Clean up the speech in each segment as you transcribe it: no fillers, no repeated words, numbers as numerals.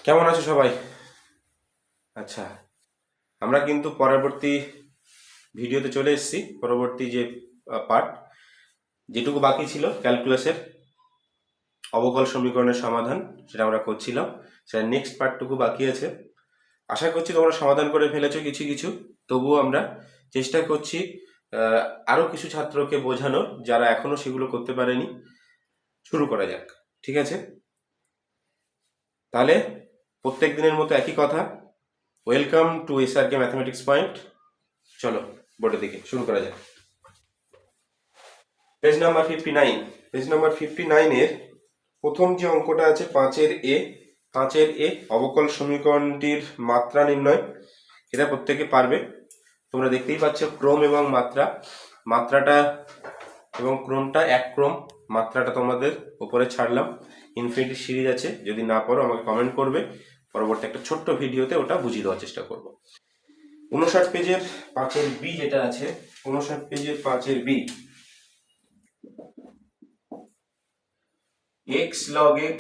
কেমন আছো সবাই? আচ্ছা, আমরা কিন্তু পরবর্তী ভিডিওতে চলে এসেছি। পরবর্তী যে পার্ট, যেটুকু বাকি ছিল ক্যালকুলাসের অবকল সমীকরণের সমাধান, সেটা আমরা করছিলাম। সেটা নেক্সট পার্টটুকু বাকি আছে। আশা করছি তোমরা সমাধান করে ফেলেছো কিছু কিছু। তবুও আমরা চেষ্টা করছি আরো কিছু ছাত্রকে বোঝানোর, যারা এখনো সেগুলো করতে পারেনি। শুরু করা যাক, ঠিক আছে? তাহলে প্রত্যেক দিনের মতো একই কথা, welcome to SRK mathematics point. চলো বোর্ডের দিকে শুরু করা যাক। Page number 59। পেজ নাম্বার 59 এর প্রথম যে অঙ্কটা আছে 5-এর এ অবকল সমীকরণটির মাত্রা নির্ণয়। এটা প্রত্যেকে পারবে। তোমরা দেখতেই পাচ্ছ ক্রম এবং মাত্রাটা এবং ক্রমটা এক ক্রম। মাত্রাটা তোমাদের উপরে ছাড়লাম, ইনফিনিটি সিরিজ আছে। যদি না পারো আমাকে কমেন্ট করবে, পরবর্তী একটা ছোট্ট ভিডিওতে ওটা বুঝিয়ে দেওয়ার চেষ্টা করব। 59 পেজের 5-এর বি যেটা আছে, 59 পেজের 5-এর B, x log x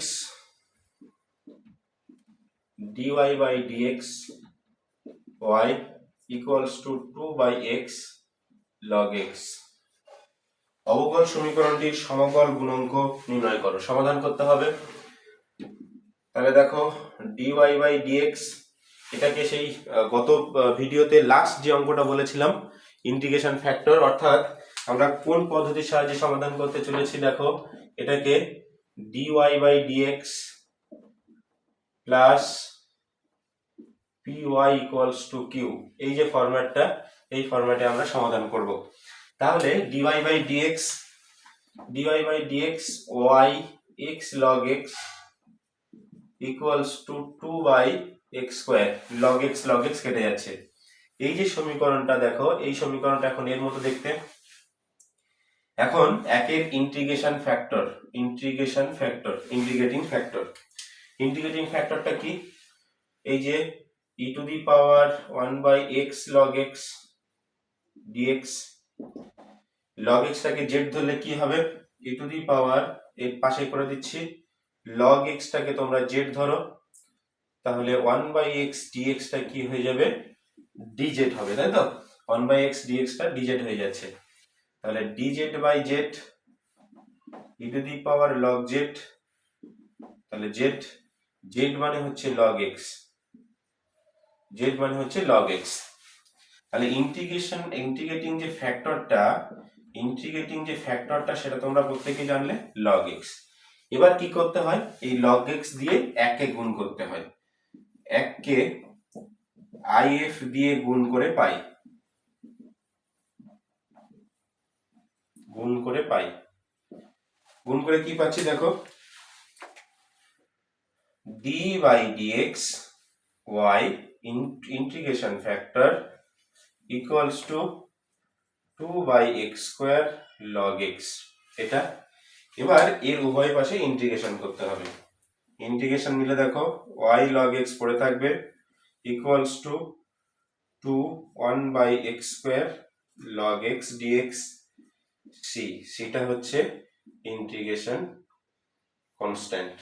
dy by dx y equals to 2 by x log x। অবকল সমীকরণটির সমকল গুণাঙ্ক নির্ণয় করো। সমাধান করতে হবে। তাহলে দেখো dy by dx, এটাকে সেই গত ভিডিওতে লাস্ট যে অঙ্কটা বলেছিলাম ইন্টিগ্রেশন ফ্যাক্টর, অর্থাৎ আমরা কোন পদ্ধতির সাহায্যে সমাধান করতে চলেছি। দেখো এটাকে dy by dx plus py equals to q, এই যে ফরম্যাটটা, এই ফরম্যাটে আমরা সমাধান করব। তাহলে dy by dx y x log x equals to 2 by x square log x কেটে যাচ্ছে। এই যে সমীকরণটা দেখো, এই সমীকরণটা এখন এর মতো দেখতে। এখন একের ইন্টিগ্রেশন ফ্যাক্টরটা কি? এই যে e to the power 1 by x log x dx, log x টাকে z ধরলে কি হবে? e to the power, এর পাশে করে দিচ্ছি, log x টাকে তোমরা z ধরো, তাহলে 1 by x dx টা কি হয়ে যাবে? dz হবে, তাই তো? 1 by x dx টা dz হয়ে যাচ্ছে। তাহলে dz by z e to the power log z, তাহলে z মানে হচ্ছে log x, তাহলে ইন্টিগ্রেটিং যে ফ্যাক্টরটা সেটা তোমরা প্রত্যেকেই জানলে log x। এবার কি করতে হয়? এই log x দিয়ে 1 কে গুণ করতে হয়। 1 কে if দিয়ে গুণ করে পাই, গুণ করে কি পাচ্ছি দেখো, d by dx y integration factor equals to 2 by x square log x। এটা এবার এর উভয় পাশে ইন্টিগ্রেশন করতে হবে। ইন্টিগ্রেশন নিলে দেখো y log x পড়ে থাকবে equals to 2 1 by x square log x dx c। সেটা হচ্ছে ইন্টিগ্রেশন কনস্ট্যান্ট।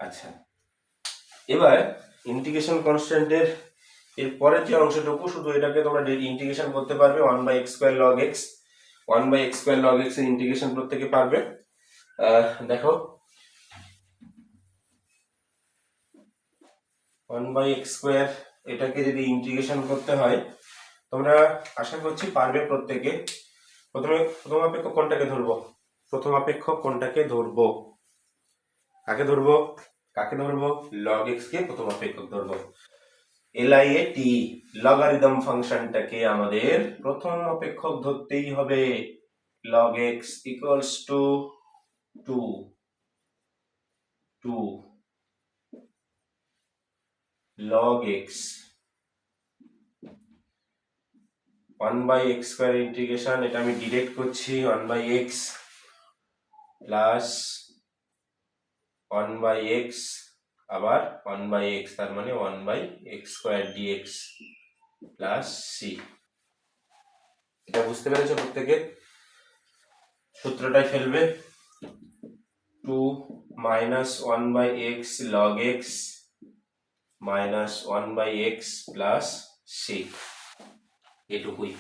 আচ্ছা, এবার ইন্টিগ্রেশন কনস্ট্যান্টের এর পরের যে অংশটুকু, শুধু এটাকে তোমরা ইন্টিগ্রেশন করতে পারবে 1 by x square log x। 1 by x square log x এর ইন্টিগ্রেশন প্রত্যেকে পারবে। দেখো 1 by x square, এটাকে যদি ইন্টিগ্রেশন করতে হয় তোমরা আশা করছি পারবে প্রত্যেকে। প্রথম অপেক্ষক কোনটাকে ধরবো? কাকে ধরবো? log x কে প্রথম অপেক্ষক ধরবো। LIAT লগারিদম ফাংশনটাকে আমাদের প্রথম অপেক্ষক ধরতেই হবে। log x equals to 2 log x 1 by x square integration, এটা আমি ডিরেক্ট করছি 1 by x plus 1 by x আবার 1 by x, তার মানে 1 by x square dx plus c। এটা বুঝতে পেরেছো প্রত্যেকে? সূত্রটাই ফেলবে 2 minus 1/x log x minus 1/x plus c, এটুকুই।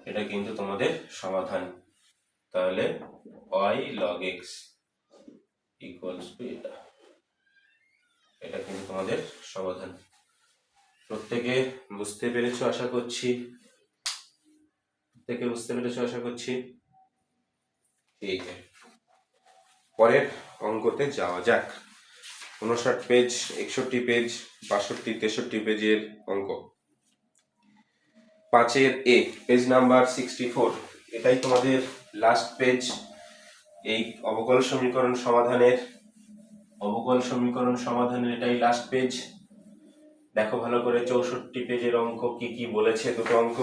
এটা কিন্তু তোমাদের সমাধান। তাহলে y log x equals to এটা, এটা কিন্তু তোমাদের সমাধান। প্রত্যেকে বুঝতে পেরেছো আশা করছি, ঠিক আছে। পরের অঙ্কতে যাওয়া যাক। 59 পেজ, 61 পেজ, 62, 63 পেজের অঙ্ক। 5-এর এ, পেজ নাম্বার 64, এটাই তোমাদের লাস্ট পেজ। এই অবকল সমীকরণ সমাধানের এটাই লাস্ট পেজ। দেখো ভালো করে 64 পেজের অঙ্ক কি কি বলেছে। দুটো অঙ্ক।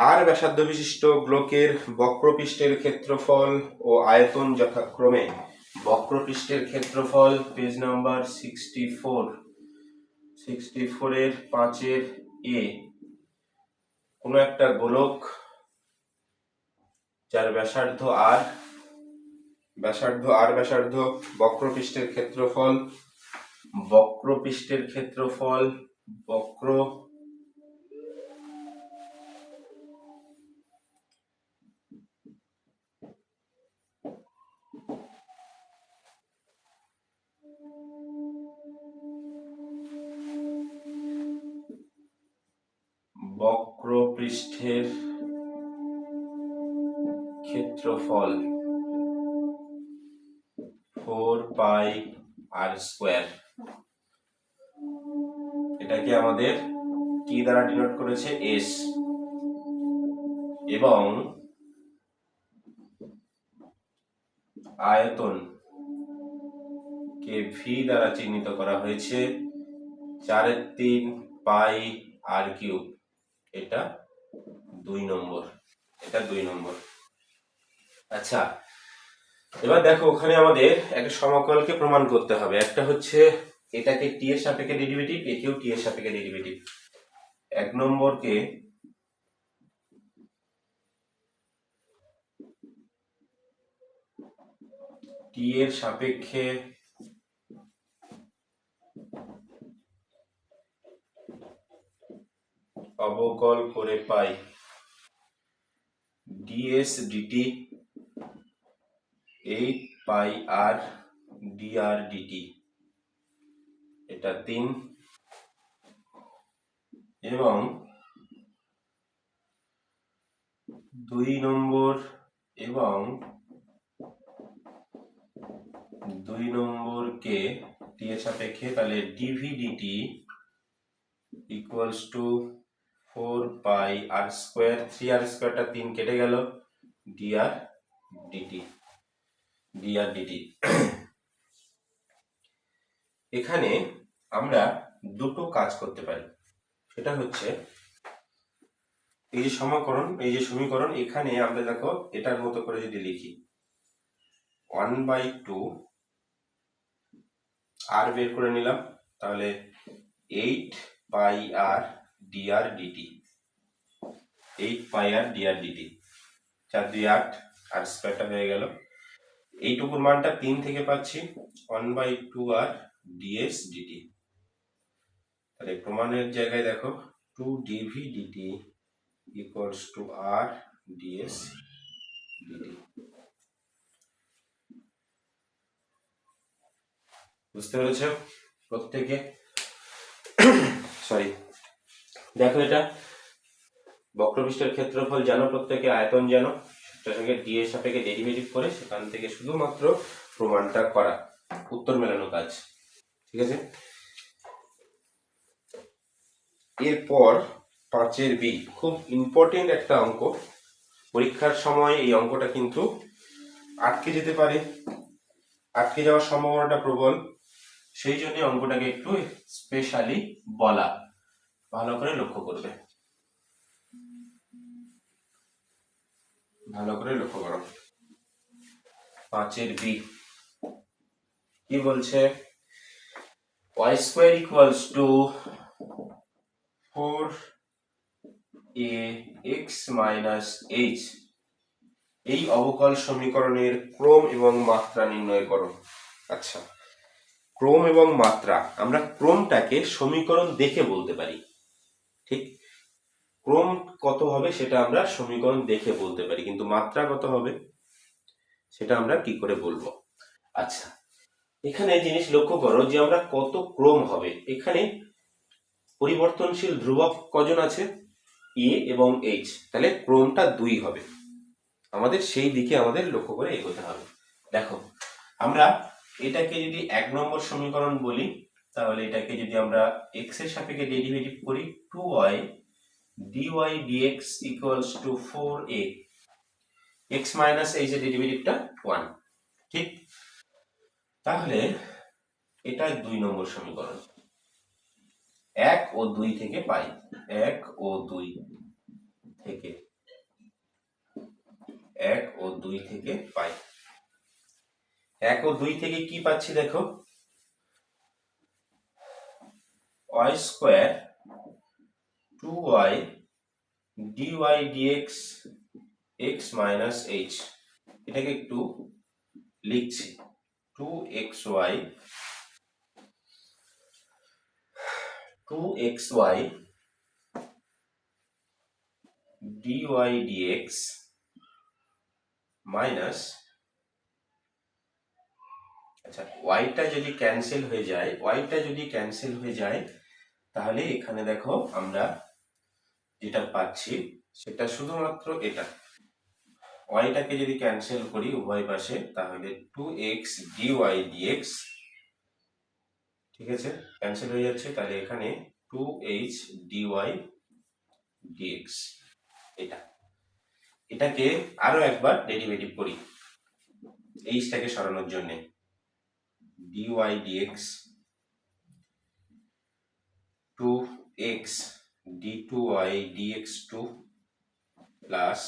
আর ব্যাসার্ধ বিশিষ্ট গোলকের বক্রপৃষ্ঠের ক্ষেত্রফল ও আয়তন যথাক্রমে। বক্রপৃষ্ঠের ক্ষেত্রফল পেজ নাম্বার 64 এর 5-এর এ, কোন একটা গোলক যার ব্যাসার্ধ আর, বক্রপৃষ্ঠের ক্ষেত্রফল বক্রপৃষ্ঠের ক্ষেত্রফল 4πr²। এটাকে আমাদের কি দ্বারা ডিনোট করেছে? এস। এবং আয়তন কে ভি দ্বারা চিহ্নিত করা হয়েছে 4/3πr³। এটা 2 নম্বর। আচ্ছা, এবার দেখো ওখানে আমাদের একটা সমাকলকে প্রমাণ করতে হবে। একটা হচ্ছে এটাকে টি এর সাপেক্ষে ডেরিভেটিভ, একেও টি এর সাপেক্ষে ডেরিভেটিভ। 1 নম্বরকে টি এর সাপেক্ষে অবকল করে পাই ds dt 8πr dr dt, এটা 3। এবং 2 নম্বরকে টি এর সাপেক্ষে, তাহলে dv dt equals to 4πr², 3r²টা 3 কেটে গেল, dr dt। এখানে আমরা দুটো কাজ করতে পারি। সেটা হচ্ছে এই যে সমীকরণ, এখানে আমরা দেখো এটার মতো করে যদি লিখি 1/2 আর বের করে নিলাম, তাহলে 8πr dr dt, 8πr dr dt, 4 2 8, আর স্কয়ারটা হয়ে গেল। এইটুকুর মানটা 3 থেকে পাচ্ছি 1/2r ds dt। তাহলে প্রমাণের জায়গায় দেখো 2 dv dt equals to r ds dt। বুঝতে পেরেছো প্রত্যেকে? সরি, দেখো এটা বক্রপৃষ্ঠের ক্ষেত্রফল জানো প্রত্যেকে, আয়তন জানো, সেটার সঙ্গে ডি এর সাপেক্ষে ডেরিভেটিভ করে সেখান থেকে শুধুমাত্র প্রমাণটা করা, উত্তর মেলানো কাজ। ঠিক আছে। এরপর 5-এর বি, খুব ইম্পর্টেন্ট একটা অঙ্ক। পরীক্ষার সময় এই অঙ্কটা কিন্তু আটকে যেতে পারে, আটকে যাওয়ার সম্ভাবনাটা প্রবল। সেই জন্য অঙ্কটাকে একটু স্পেশালি বলা, ভালো করে লক্ষ্য করবে, ভালো করে লক্ষ্য করো। 5-এর বি কি বলছে? y² equals to 4ax minus h এই অবকল সমীকরণের ক্রম এবং মাত্রা নির্ণয় করো। আচ্ছা, ক্রম এবং মাত্রা, আমরা ক্রমটাকে সমীকরণ দেখে বলতে পারি, ঠিক? ক্রম কত হবে সেটা আমরা সমীকরণ দেখে বলতে পারি, কিন্তু মাত্রা কত হবে সেটা আমরা কি করে বলবো? আচ্ছা, এখানে জিনিস লক্ষ্য করো যে আমরা কত ক্রম হবে, এখানে পরিবর্তনশীল ধ্রুবক কজন আছে? এ এবং এইচ, তাহলে ক্রমটা 2 হবে। আমাদের সেই দিকে আমাদের লক্ষ্য করে এগোতে হবে। দেখো, আমরা এটাকে যদি 1 নম্বর সমীকরণ বলি, তাহলে এটাকে যদি আমরা x এর সাপেক্ষে ডেরিভেটিভ করি, 2y dy dx equals to 4a, x minus h এর ডেরিভেটিভটা 1, ঠিক? তাহলে এটা 2 নম্বর সমীকরণ। 1 ও 2 থেকে পাই, 1 ও 2 থেকে, 1 ও 2 থেকে পাই। 1 ও 2 থেকে কি পাচ্ছি দেখো, y square 2y dy dx x minus h, এটাকে একটু লিখছি, 2xy 2xy dy dx minus, আচ্ছা ওয়াইটা যদি ক্যান্সেল হয়ে যায়, তাহলে এখানে দেখো আমরা যেটা পাচ্ছি সেটা শুধুমাত্র এটা, ওয়াইটাকে যদি ক্যান্সেল করি উভয় পাশে, তাহলে 2x dy dx, ঠিক আছে, ক্যান্সেল হয়ে যাচ্ছে, তাহলে এখানে 2h dy dx, এটাকে আরো একবার ডেরিভেটিভ করি এইচটাকে সরানোর জন্য, dy dx 2x d2y dx2 plus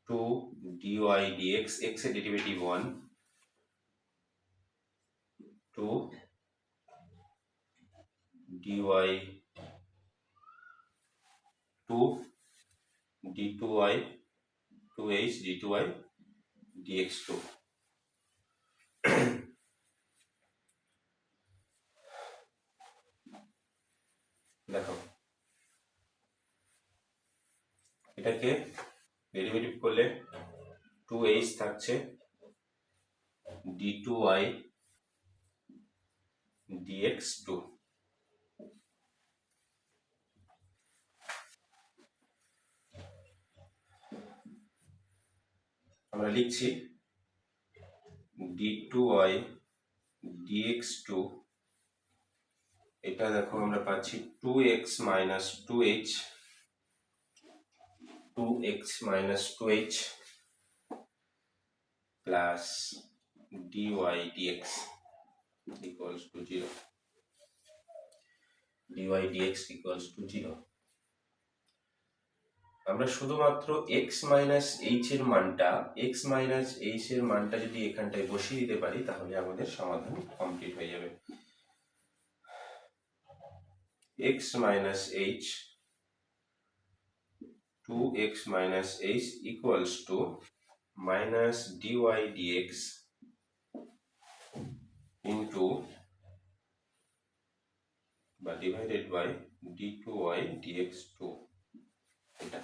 2 dy dx, x এর derivative 1, 2 dy 2 d2y 2h d2y dx2। দেখো, এটাকে ডেরিভেটিভ করলে 2h থাকছে d2y dx2, আমরা লিখছি d2y dx2, এটা দেখো আমরা পাচ্ছি 2x minus 2h, 2x minus 2h plus dy dx equals to 0, dy dx equals to 0। আমরা শুধুমাত্র x minus h এর মানটা যদি এখানটায় বসিয়ে দিতে পারি, তাহলে আমাদের সমাধান কমপ্লিট হয়ে যাবে। x minus h 2x minus h equals to minus dy dx into বা divided by d2y dx2, এটা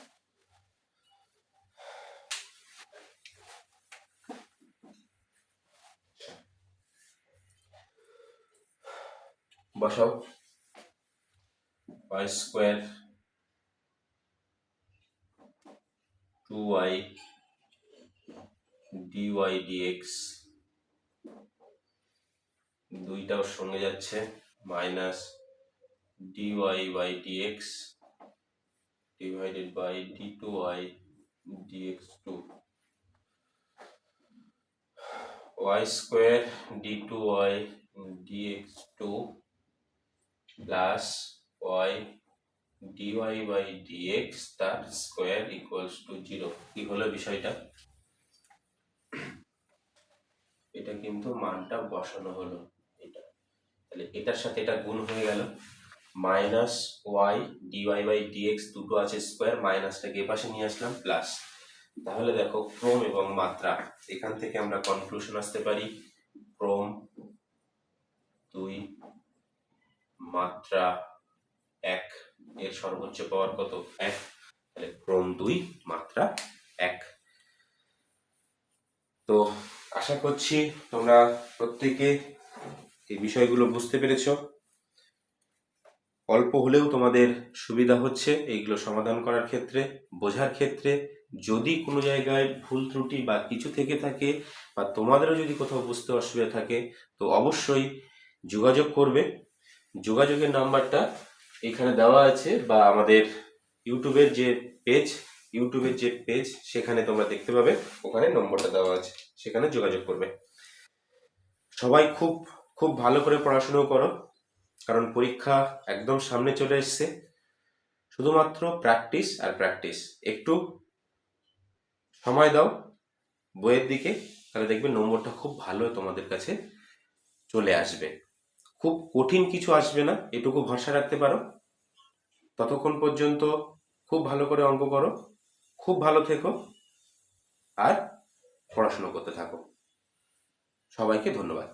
বসাও, y square 2y dy dx, দুইটাও সঙ্গে যাচ্ছে, minus dy by dx divided by d2y dx2, y square d2y dx2 plus y dy by dx তার square equals to 0। কি হলো বিষয়টা? এটা কিন্তু মানটা বসানো হলো, এটা তাহলে এটার সাথে এটা গুণ হয়ে গেল, minus y dy by dx দুটো আছে স্কোয়ার, মাইনাসটাকে এপাশে নিয়ে আসলাম, প্লাস তাহলে দেখো ক্রম এবং মাত্রা, এখান থেকে আমরা কনক্লুশন আসতে পারি ক্রম 2 মাত্রা 1, এর সর্বোচ্চ পাওয়ার কত 1, তাহলে ক্রম 2 মাত্রা 1। তো আশা করছি তোমরা প্রত্যেকে এই বিষয়গুলো বুঝতে পেরেছো। অল্প হলেও তোমাদের সুবিধা হচ্ছে এইগুলো সমাধান করার ক্ষেত্রে, বোঝার ক্ষেত্রে। যদি কোনো জায়গায় ভুল ত্রুটি বা কিছু থেকে থাকে, বা তোমাদেরও যদি কোথাও বুঝতে অসুবিধা থাকে, তো অবশ্যই যোগাযোগ করবে। যোগাযোগের নাম্বারটা এখানে দেওয়া আছে, বা আমাদের ইউটিউবের যে পেজ সেখানে তোমরা দেখতে পাবে, ওখানে নম্বরটা দেওয়া আছে, সেখানে যোগাযোগ করবে। সবাই খুব খুব ভালো করে পড়াশুনো করো, কারণ পরীক্ষা একদম সামনে চলে এসছে। শুধুমাত্র প্র্যাকটিস আর প্র্যাকটিস, একটু সময় দাও বইয়ের দিকে, তাহলে দেখবে নম্বরটা খুব ভালো তোমাদের কাছে চলে আসবে। খুব কঠিন কিছু আসবে না, এটুকু ভরসা রাখতে পারো। ততক্ষণ পর্যন্ত খুব ভালো করে অঙ্ক করো, খুব ভালো থেকো, আর পড়াশুনো করতে থাকো। সবাইকে ধন্যবাদ।